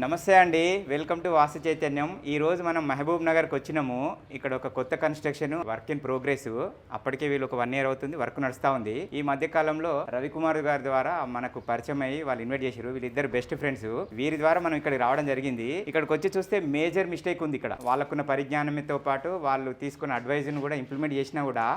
నమస్తే అండి, welcome to వాస్తు చైతన్యం. ఈ రోజు మనం మహబూబ్ నగర్కి వచ్చినాము. ఇక్కడ ఒక కొత్త కన్స్ట్రక్షన్ వర్క్ ఇన్ ప్రోగ్రెస్. అప్పటికే వీళ్ళు ఒక 1 year అవుతుంది, వర్క్ నడుస్తూ ఉంది. ఈ మధ్య కాలంలో రవికుమార్ గారి ద్వారా మనకు పరిచయం అయ్యి వాళ్ళు ఇన్వైట్ చేశారు. వీళ్ళిద్దరు బెస్ట్ ఫ్రెండ్స్. వీరి ద్వారా మనం ఇక్కడికి రావడం జరిగింది. ఇక్కడికి వచ్చి చూస్తే మేజర్ మిస్టేక్ ఉంది. ఇక్కడ వాళ్ళకున్న పరిజ్ఞానంతో పాటు వాళ్ళు తీసుకున్న అడ్వైజ్ను కూడా ఇంప్లిమెంట్ చేసినా కూడా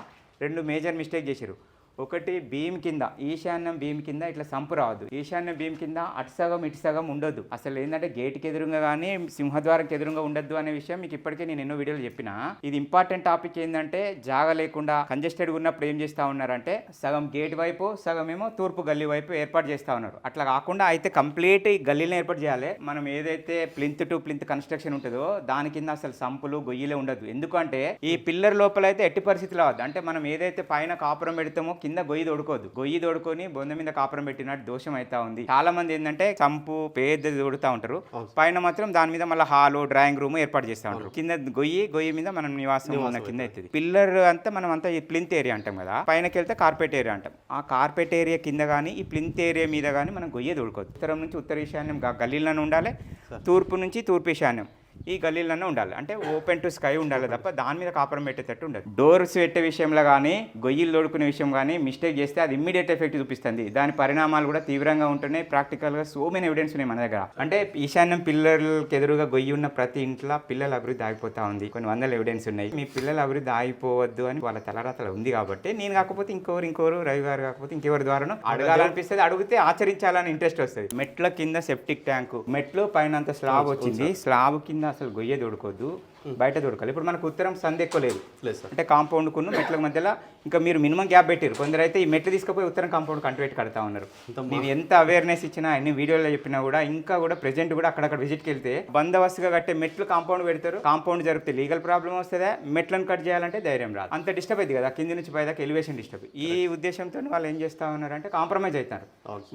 2 మేజర్ మిస్టేక్ చేశారు. ఒకటి, బీమ్ కింద, ఈశాన్యం బీమ్ కింద ఇట్లా సంపు రావద్దు. ఈశాన్యం బీమ్ కింద అటు సగం ఇటు సగం ఉండొద్దు. అసలు ఏంటంటే గేట్కి ఎదురుగా కానీ సింహద్వారంకి ఎదురుగా ఉండొద్దు అనే విషయం మీకు ఇప్పటికే నేను ఎన్నో వీడియోలు చెప్పిన. ఇది ఇంపార్టెంట్ టాపిక్. ఏంటంటే జాగా లేకుండా కంజెస్టెడ్ ఉన్నప్పుడు ఏం చేస్తూ ఉన్నారంటే సగం గేట్ వైపు సగం ఏమో తూర్పు గల్లీ వైపు ఏర్పాటు చేస్తూ ఉన్నారు. అట్లా కాకుండా అయితే కంప్లీట్ గల్లీని ఏర్పాటు చేయాలి. మనం ఏదైతే ప్లింత్ టు ప్లింత్ కన్స్ట్రక్షన్ ఉంటుందో దాని కింద అసలు సంపులు గొయ్యిలే ఉండదు. ఎందుకంటే ఈ పిల్లర్ లోపల అయితే ఎట్టి పరిస్థితులు అవ్వద్దు. అంటే మనం ఏదైతే పైన కాపురం పెడతామో కింద గొయ్యి తోడుకోదు. గొయ్యి తోడుకొని బొంద మీద కాపురం పెట్టినట్టు దోషం అవుతా ఉంది. చాలా మంది ఏంటంటే చంపు పెద్దది తోడుతూ ఉంటారు, పైన మాత్రం దాని మీద మళ్ళీ హాలు డ్రాయింగ్ రూమ్ ఏర్పాటు చేస్తూ ఉంటారు. కింద గొయ్యి మీద మనం నివాసం ఉన్న కింద అవుతుంది. పిల్లర్ అంతా మనం అంతా ఈ ప్లింత్ ఏరియా అంటాం కదా, పైనకి వెళ్తే కార్పెట్ ఏరియా అంటాం. ఆ కార్పెట్ ఏరియా కింద కానీ ఈ ప్లింత్ ఏరియా మీద కానీ మనం గొయ్యి తోడుకోవద్దు. ఉత్తరం నుంచి ఉత్తర ఈశాన్యం గల్లీలోనే ఉండాలి, తూర్పు నుంచి తూర్పు ఈశాన్యం ఈ గల్లీలోనే ఉండాలి. అంటే ఓపెన్ టు స్కై ఉండాలి తప్ప దాని మీద కాపురం పెట్టేటట్టు ఉండదు. డోర్స్ పెట్టే విషయంలో కానీ గొయ్యిలు తోడుకునే విషయం కానీ మిస్టేక్ చేస్తే అది ఇమ్మీడియట్ ఎఫెక్ట్ చూపిస్తుంది. దాని పరిణామాలు కూడా తీవ్రంగా ఉంటున్నాయి. ప్రాక్టికల్గా సో మెనీ ఎవిడెన్స్ ఉన్నాయి మన దగ్గర. అంటే ఈశాన్యం పిల్లలకి ఎదురుగా గొయ్యి ఉన్న ప్రతి ఇంట్లో పిల్లల అభివృద్ధి ఆగిపోతా ఉంది. కొన్ని వందల ఎవిడెన్స్ ఉన్నాయి. మీ పిల్లల అభివృద్ధి ఆగిపోవద్దు అని వాళ్ళ తలరాతలు ఉంది కాబట్టి నేను కాకపోతే ఇంకోరు రవి గారు కాకపోతే ఇంకెవరి ద్వారానో అడగాలనిపిస్తుంది. అడిగితే ఆచరించాలని ఇంట్రెస్ట్ వస్తుంది. మెట్ల కింద సెప్టిక్ ట్యాంకు, మెట్లు పైన అంత స్లాబ్ వచ్చింది. స్లాబ్ కింద అసలు గొయ్య దొడకొద్దు, బయట దొడకాలి. ఇప్పుడు మనకు ఉత్తరం సందు ఎక్కువ లేదు. అంటే కాంపౌండ్ కున్న మెట్ల మధ్యలో ఇంకా మీరు మినిమం గ్యాప్ పెట్టారు. కొందరు అయితే ఈ మెట్లు తీసుకుపోయి ఉత్తరం కాంపౌండ్ కంటి పెట్టి కడతా ఉన్నారు. మీరు ఎంత అవేర్నెస్ ఇచ్చినా ఎన్ని వీడియోలో చెప్పినా కూడా ఇంకా కూడా ప్రెజెంట్ కూడా అక్కడక్కడ విజిట్కి వెళ్తే బందోబస్తుగా కట్టే మెట్లు కాంపౌండ్ పెడతారు. కాంపౌండ్ జరిగితే లీగల్ ప్రాబ్లం వస్తుందా, మెట్లను కట్ చేయాలంటే ధైర్యం రాదు. అంత డిస్టర్బ్ అయింది కదా, కింది నుంచి పైదాకా ఎలివేషన్ డిస్టర్బ్. ఈ ఉద్దేశంతో వాళ్ళు ఏం చేస్తా ఉన్నారంటే కాంప్రమైజ్ అవుతారు.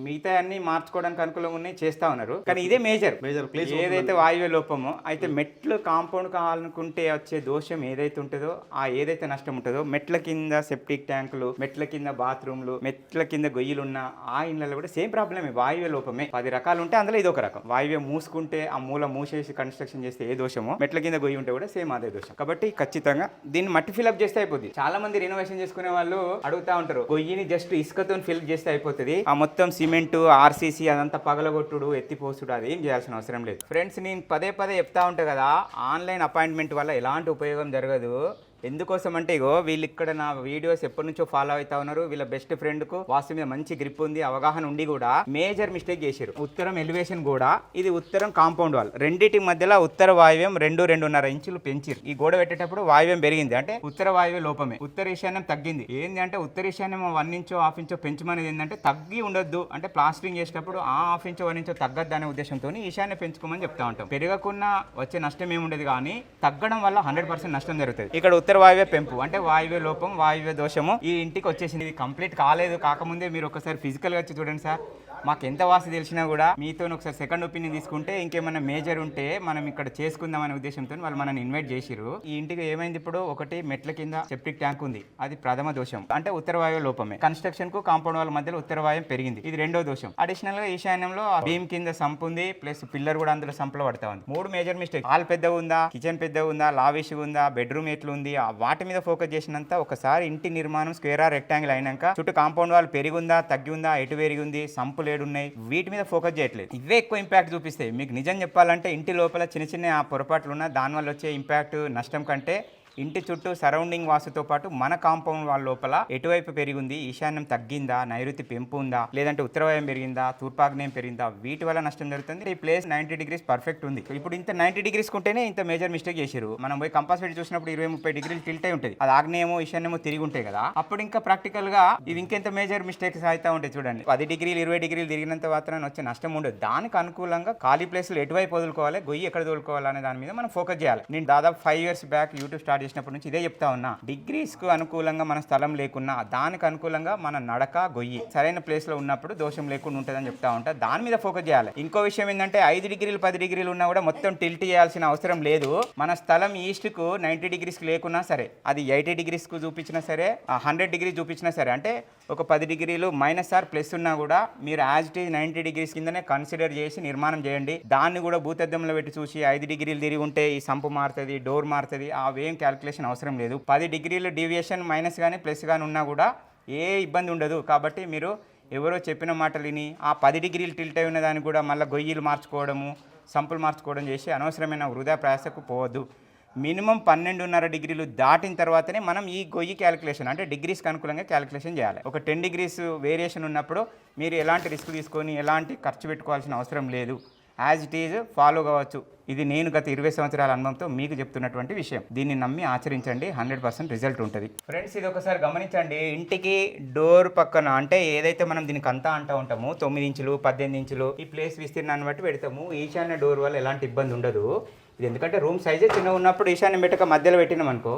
మిగతా అన్ని మార్చుకోవడానికి అనుకూలంగా ఉన్నాయి, చేస్తా ఉన్నారు. కానీ ఇదే మేజర్ ప్లేస్ ఏదైతే వాయువ్య లోపమో అయితే మెట్లు కాంపౌండ్ కావాలనుకుంటే వచ్చే దోషం ఏదైతే ఉంటుందో ఆ ఏదైతే నష్టం ఉంటుందో మెట్ల కింద సెప్టిక్ ట్యాంకులు, మెట్ల కింద బాత్రూమ్లు, మెట్ల కింద గొయ్యిలు ఉన్న ఆ ఇళ్ళలో కూడా సేమ్ ప్రాబ్లమే, వాయువ్య లోపమే. 10 రకాలు ఉంటే అందులో ఇది ఒక రకం. వాయువ్య మూసుకుంటే ఆ మూల మూసేసి కన్స్ట్రక్షన్ చేస్తే ఏ దోషమో మెట్ల కింద గొయ్యి ఉంటే కూడా సేమ్ అదే దోషం. కాబట్టి ఖచ్చితంగా దీన్ని మట్టి ఫిల్అప్ చేస్తే అయిపోతుంది. చాలా మంది రినోవేషన్ చేసుకునే వాళ్ళు అడుగుతా ఉంటారు, గొయ్యిని జస్ట్ ఇసుకతో ఫిల్ చేస్తే అయిపోతుంది, ఆ మొత్తం సిమెంట్ ఆర్సీసీ అదంతా పగలగొట్టుడు ఎత్తిపోసుడు అదేం చేయాల్సిన అవసరం లేదు. ఫ్రెండ్స్, నేను పదే చెప్తా ఉంటా కదా, ఆన్లైన్ అపాయింట్మెంట్ వల్ల ఎలాంటి ఉపయోగం జరగదు. ఎందుకోసం అంటే ఇగో వీళ్ళు ఇక్కడ నా వీడియోస్ ఎప్పటి నుంచో ఫాలో అవుతా ఉన్నారు. వీళ్ళ బెస్ట్ ఫ్రెండ్ కు వాస్తు మీద మంచి గ్రిప్ ఉంది, అవగాహన ఉండి కూడా మేజర్ మిస్టేక్ చేశారు. ఉత్తరం ఎలివేషన్ కూడా ఇది ఉత్తరం కాంపౌండ్ వాల్ రెండింటి మధ్యలో ఉత్తర వాయువ్యం 2.5 ఇంచులు పెంచారు. ఈ గోడ పెట్టేటప్పుడు వాయువ్యం పెరిగింది అంటే ఉత్తర వాయువ్య లోపమే. ఉత్తర ఈశాన్యం తగ్గింది. ఏంది అంటే ఉత్తర ఈశాన్యం 1 ఇంచో 1/2 ఇంచో పెంచమనేది ఏంటంటే తగ్గి ఉండొద్దు. అంటే ప్లాస్టరింగ్ చేసేటప్పుడు ఆ 1/2 ఇంచో 1 ఇంచో తగ్గద్దు అనే ఉద్దేశంతో ఈశాన్యం పెంచుకోమని చెప్తా ఉంటాం. పెరగకుండా వచ్చే నష్టం ఏముండదు, కానీ తగ్గడం వల్ల 100% నష్టం జరుగుతుంది. ఇక్కడ ఉత్తర వాయువ్య పెంపు అంటే వాయువ్య లోపం, వాయువ్య దోషము ఈ ఇంటికి వచ్చేసింది. ఇది కంప్లీట్ కాకముందే మీరు ఒకసారి ఫిజికల్గా వచ్చి చూడండి సార్. మాకు ఎంత వాస్తు తెలిసినా కూడా మీతో ఒకసారి సెకండ్ ఒపీనియన్ తీసుకుంటే ఇంకేమైనా మేజర్ ఉంటే మనం ఇక్కడ చేసుకుందాం అనే ఉద్దేశంతో వాళ్ళు మనల్ని ఇన్వైట్ చేసిరు. ఈ ఇంటికి ఏమైంది, ఇప్పుడు ఒకటి మెట్ల కింద సెప్టిక్ ట్యాంక్ ఉంది, అది ప్రథమ దోషం. అంటే ఉత్తర వాయువు లోపమే. కన్స్ట్రక్షన్ కు కాంపౌండ్ వాళ్ళ మధ్యలో ఉత్తర వాయువు పెరిగింది, ఇది రెండో దోషం. అడిషనల్ గా ఈశాన్యంలో భీమ్ కింద సంపు ఉంది, ప్లస్ పిల్లర్ కూడా అందులో సంపులో పడతా ఉంది. 3 మేజర్ మిస్టేక్. హాల్ పెద్దగా ఉందా, కిచెన్ పెద్దగా ఉందా, లావిష్ ఉందా, బెడ్రూమ్ ఎట్లా ఉంది, వాటి మీద ఫోకస్ చేసినంత ఒకసారి ఇంటి నిర్మాణం స్క్వేర్ ఆర్ రెక్టాంగిల్ అయినాక చుట్టూ కాంపౌండ్ వాళ్ళు పెరిగిందా తగ్గి ఉందా, ఎటు పెరిగి ఉంది, సంపులు ఏడున్నాయి, వీటి మీద ఫోకస్ చేయట్లేదు. ఇవే ఎక్కువ ఇంపాక్ట్ చూపిస్తాయి. మీకు నిజం చెప్పాలంటే ఇంటి లోపల చిన్న పొరపాట్లు ఉన్నా దానివల్ల వచ్చే ఇంపాక్ట్ నష్టం కంటే ఇంటి చుట్టూ సరౌండింగ్ వాసుతో పాటు మన కాంపౌండ్ వాళ్ళ లోపల ఎటువైపు పెరిగింది, ఈశాన్యం తగ్గిందా, నైరుతి పెంపు ఉందా, లేదంటే ఉత్తరవాయం పెరిగిందా, తూర్పాగ్నేయం పెరిగిందా, వీటి వల్ల నష్టం జరుగుతుంది. ఈ ప్లేస్ 90 degrees పర్ఫెక్ట్ ఉంది. ఇప్పుడు ఇంత 90 degrees ఉంటేనే ఇంత మేజర్ మిస్టేక్ చేశారు. మనం పోయి కంపాస్ పెట్టి చూసినప్పుడు 20-30 degrees టిల్ట్ అయి ఉంటుంది. అది ఆగ్నేయమో ఈశాన్యమో తిరిగి ఉంటాయి కదా, అప్పుడు ఇంకా ప్రాక్టికల్ గా ఇది ఇంకెంత మేజర్ మిస్టేక్స్ అవుతా ఉంటాయి. చూడండి, 10 degrees 20 degrees తిరిగినంత మాత్రాన వచ్చే నష్టం ఉండదు. దానికి అనుకూలంగా ఖాళీ ప్లేస్లు ఎటువైపు వదులుకోవాలి, గొయ్యి ఎక్కడ వదులుకోవాలి అనే దాని మీద మనం ఫోకస్ చేయాలి. నేను దాదాపు 5 years back YouTube start start చేసినప్పటి నుంచి ఇదే చెప్తా ఉన్నా. డిగ్రీస్కు అనుకూలంగా మన స్థలం లేకున్నా దానికి అనుకూలంగా మన నడక గొయ్యి సరైన ప్లేస్లో ఉన్నప్పుడు దోషం లేకుండా ఉంటుందని చెప్తా ఉంటా. దాని మీద ఫోకస్ చేయాలి. ఇంకో విషయం ఏంటంటే 5 డిగ్రీలు 10 డిగ్రీలు ఉన్నా కూడా మొత్తం టిల్ట్ చేయాల్సిన అవసరం లేదు. మన స్థలం ఈస్ట్కు 90 డిగ్రీస్కి లేకున్నా సరే, అది 80 డిగ్రీస్కు చూపించినా సరే, 100 డిగ్రీ చూపించినా సరే, అంటే ఒక 10 డిగ్రీలు మైనస్ ఆర్ ప్లస్ ఉన్నా కూడా మీరు యాజ్ ఇట్ ఈజ్ 90 డిగ్రీస్ కిందనే కన్సిడర్ చేసి నిర్మాణం చేయండి. దాన్ని కూడా భూతద్దంలో పెట్టి చూసి 5 డిగ్రీలు తిరిగి ఉంటే ఈ సంపు మారుతుంది, డోర్ మారుతుంది, అవేం క్యాలిక్యులేషన్ అవసరం లేదు. 10 డిగ్రీలు డీవియేషన్ మైనస్ కానీ ప్లస్ కానీ ఉన్నా కూడా ఏ ఇబ్బంది ఉండదు. కాబట్టి మీరు ఎవరో చెప్పిన మాటలు విని ఆ 10 డిగ్రీలు టిల్ట్ అయి ఉన్న దాన్ని కూడా మళ్ళీ గొయ్యిలు మార్చుకోవడము, సంపులు మార్చుకోవడం చేసి అనవసరమైన వృధా ప్రయాసకు పోవద్దు. మినిమం 12.5 డిగ్రీలు దాటిన తర్వాతనే మనం ఈ గొయ్యి క్యాలిక్యులేషన్ అంటే డిగ్రీస్కి అనుకూలంగా క్యాలిక్యులేషన్ చేయాలి. ఒక 10 డిగ్రీస్ వేరియేషన్ ఉన్నప్పుడు మీరు ఎలాంటి రిస్క్ తీసుకొని ఎలాంటి ఖర్చు పెట్టుకోవాల్సిన అవసరం లేదు. యాజ్ ఇట్ ఈజ్ ఫాలో కావచ్చు. ఇది నేను గత 20 సంవత్సరాల అనుభవంతో మీకు చెప్తున్నటువంటి విషయం. దీన్ని నమ్మి ఆచరించండి, 100% రిజల్ట్ ఉంటుంది. ఫ్రెండ్స్, ఇది ఒకసారి గమనించండి. ఇంటికి డోర్ పక్కన అంటే ఏదైతే మనం దీనికి అంతా అంటూ ఉంటామో 9 ఇంచులు 18 ఇంచులు ఈ ప్లేస్ విస్తీర్ణాన్ని బట్టి పెడతాము. ఈశాన్య డోర్ వల్ల ఎలాంటి ఇబ్బంది ఉండదు. ఇది ఎందుకంటే రూమ్ సైజే చిన్నగా ఉన్నప్పుడు ఈశాన్యం పెట్టక మధ్యలో పెట్టినాం అనుకో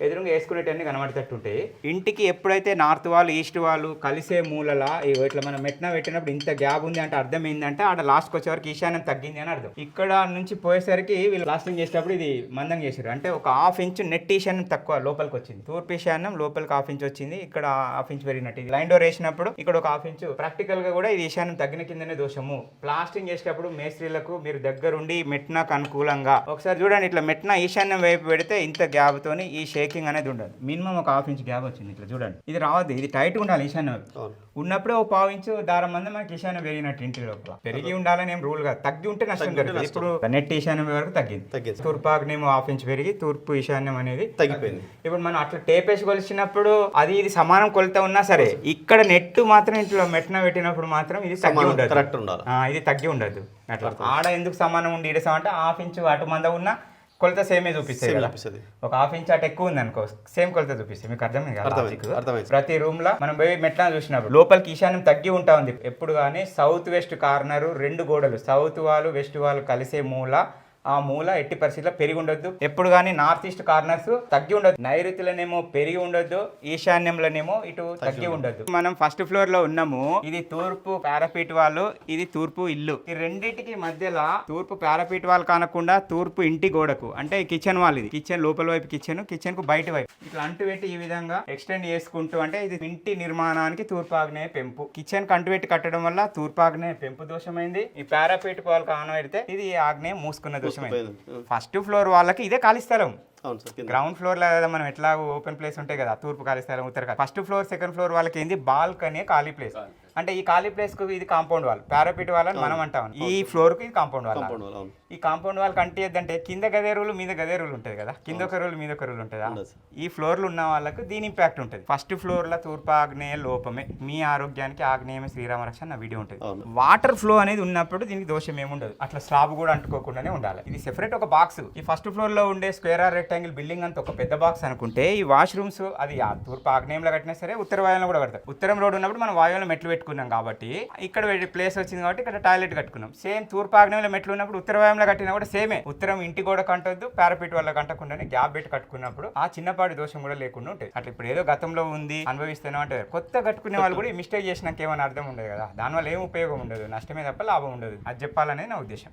ఎదురుగా వేసుకునేటన్నీ కనబడేటట్టు ఉంటాయి. ఇంటికి ఎప్పుడైతే నార్త్ వాల్ ఈస్ట్ వాళ్ళు కలిసే మూలలా ఇట్లా మనం మెట్న పెట్టినప్పుడు ఇంత గ్యాప్ ఉంది అంటే అర్థం ఏంటంటే ఆడ లాస్ట్కి వచ్చేవరకు ఈశాన్యం తగ్గింది అని అర్థం. ఇక్కడ నుంచి పోయేసరికి వీళ్ళు లాస్టింగ్ చేసేటప్పుడు ఇది మందం చేశారు. అంటే ఒక 1/2 ఇంచు నెట్ ఈశాన్యం తక్కువ లోపలికి వచ్చింది. తూర్పు ఈశాన్యం లోపలికి 1/2 ఇంచు వచ్చింది. ఇక్కడ 1/2 ఇంచు పెరిగినట్టు. ఇది లైన్ డోర్ వేసినప్పుడు ఇక్కడ ఒక 1/2 ఇంచు ప్రాక్టికల్ గా కూడా ఇది ఈశాన్యం తగ్గిన కిందనే దోషము. ప్లాస్టింగ్ చేసేటప్పుడు మేస్త్రీలకు మీరు దగ్గరుండి మెట్నకు అనుకూలంగా ఒకసారి చూడండి. ఇట్లా మెట్న ఈశాన్యం వైపు పెడితే ఇంత గ్యాప్ తోని ఈ షేకింగ్ అనేది ఉండదు. మినిమం ఒక 1/2 ఇంచ్ గ్యాప్ వచ్చింది. ఇట్లా చూడండి, ఇది రావద్దు. ఇది టైట్గా ఉండాలి. ఈశాన్యం ఉన్నప్పుడే ఒక 1/2 ఇంచు దారం మంది మనకి ఈశాన్యం పెరిగినట్టు ఇంటి లోపల పెరిగి ఉండాలని ఏం రూల్ కాదు. తగ్గి ఉంటే నష్టం జరుగుతుంది. ఇప్పుడు నెట్ ఈశాన్యం వరకు తగ్గింది. తూర్పు ఆగ్నేయం 1/2 ఇంచ్ పెరిగి తూర్పు ఈశాన్యం అనేది తగ్గిపోయింది. ఇప్పుడు మనం అట్లా టేప్ వేసి కొలిచినప్పుడు అది ఇది సమానం కొలత ఉన్నా సరే ఇక్కడ నెట్ మాత్రం ఇంట్లో మెట్న పెట్టినప్పుడు మాత్రం ఇది తగ్గి ఉండదు. ఇది తగ్గి ఉండదు. అట్లా ఆడ ఎందుకు సమానం ఉండి ఇడసాం అంటే 1/2 ఇంచు అటు మంద ఉన్నా కొలత సేమే చూపిస్తుంది. ఒక 1/2 ఇంచ్ అటు ఎక్కువ ఉంది అనుకో సేమ్ కొలత చూపిస్తుంది. మీకు అర్థమైంది. ప్రతి రూమ్ లో మనం పోయి మెట్లా చూసినప్పుడు లోపలికి ఈశాన్యం తగ్గి ఉంటా ఉంది. ఎప్పుడు కానీ సౌత్ వెస్ట్ కార్నర్ 2 గోడలు సౌత్ వాళ్ళు వెస్ట్ వాళ్ళు కలిసే మూల ఆ మూల ఎట్టి పరిస్థితిలో పెరిగి ఉండొద్దు. ఎప్పుడు కానీ నార్త్ ఈస్ట్ కార్నర్స్ తగ్గి ఉండదు. నైరుతిలోనేమో పెరిగి ఉండొద్దు, ఈశాన్యంలోనేమో ఇటు తగ్గి ఉండొద్దు. మనం ఫస్ట్ ఫ్లోర్ లో ఉన్నాము. ఇది తూర్పు పారాపీట్ వాళ్ళు, ఇది తూర్పు ఇల్లు. ఈ రెండింటికి మధ్యలో తూర్పు పారాపీట్ వాళ్ళు కానకుండా తూర్పు ఇంటి గోడకు అంటే కిచెన్ వాళ్ళు, ఇది కిచెన్ లోపల వైపు కిచెన్ కు బయట వైపు ఇట్లా అంటు పెట్టి ఈ విధంగా ఎక్స్టెండ్ చేసుకుంటూ అంటే ఇది ఇంటి నిర్మాణానికి తూర్పు ఆగ్నేయ పెంపు. కిచెన్ కు అంటు పెట్టి కట్టడం వల్ల తూర్పు ఆగ్నేయ పెంపు దోషమైంది. ఈ పారాపీట్ వాళ్ళకి ఆన పెడితే ఇది ఆగ్నేయం మూసుకున్న దోషం. ఫస్ట్ ఫ్లోర్ వాళ్ళకి ఇదే ఖాళీ స్థలం. గ్రౌండ్ ఫ్లోర్ లో మనం ఎట్లా ఓపెన్ ప్లేస్ ఉంటాయి కదా, తూర్పు ఖాళీ స్థలం ఉత్తర. ఫస్ట్ ఫ్లోర్ సెకండ్ ఫ్లోర్ వాళ్ళకి ఏంది బాల్కనీ ఖాళీ ప్లేస్. అంటే ఈ ఖాళీ ప్లేస్ కు ఇది కాంపౌండ్ వాల్, పారాపీట్ వాళ్ళని మనం అంటాం. ఈ ఫ్లోర్ కు ఇది కాంపౌండ్ వాల్. ఈ కాంపౌండ్ వాల్ కంటే ఏంటంటే కింద గదే రూల్ మీద గదే రూల్ ఉంటుంది కదా, కింద ఒక రూల్ మీద ఒక రూల్ ఉంటుంది. ఈ ఫ్లోర్లు ఉన్న వాళ్ళకు దీని ఇంపాక్ట్ ఉంటుంది. ఫస్ట్ ఫ్లోర్ లో తూర్పు ఆగ్నేయ లోపమే. మీ ఆరోగ్యానికి ఆగ్నేయమే శ్రీరామ రక్ష నా వీడియో ఉంటుంది. వాటర్ ఫ్లో అనేది ఉన్నప్పుడు దీనికి దోషం ఏముండదు. అట్లా స్లాబ్ కూడా అంటుకోకుండానే ఉండాలి. ఇది సెపరేట్ ఒక బాక్స్. ఈ ఫస్ట్ ఫ్లోర్ లో ఉండే స్క్వేర్ ఆర్ రెక్టాంగిల్ బిల్డింగ్ అంతా ఒక పెద్ద బాక్స్ అనుకుంటే ఈ వాష్రూమ్స్ అది తూర్పు ఆగ్నేయంలో కట్టినా సరే ఉత్తర వాయువులో కూడా కడతారు. ఉత్తరం రోడ్ ఉన్నప్పుడు మనం వాయువులో మెట్లు పెట్టుకున్నాం కాబట్టి ఇక్కడ ప్లేస్ వచ్చింది కాబట్టి ఇక్కడ టాయిలెట్ కట్టుకున్నాం. సేమ్ తూర్పు ఆగ్నేయంలో మెట్లు ఉన్నప్పుడు ఉత్తర వాయువులో కట్టినా కూడా సేమే. ఉత్తరం ఇంటి కూడా కంటొద్దు, పారాపీట్ వల్ల కంటకుండానే గ్యాప్ పెట్టి కట్టుకున్నప్పుడు ఆ చిన్నపాటి దోషం కూడా లేకుండా ఉంటుంది. అట్లా ఇప్పుడు ఏదో గతంలో ఉంది అనుభవిస్తూనే అంటే కొత్త కట్టుకునే వాళ్ళు కూడా మిస్టేక్ చేసినాక ఏమైనా అర్థం ఉండదు కదా. దానివల్ల ఏం ఉపయోగం ఉండదు, నష్టమే తప్ప లాభం ఉండదు. అది చెప్పాలనేది నా ఉద్దేశం.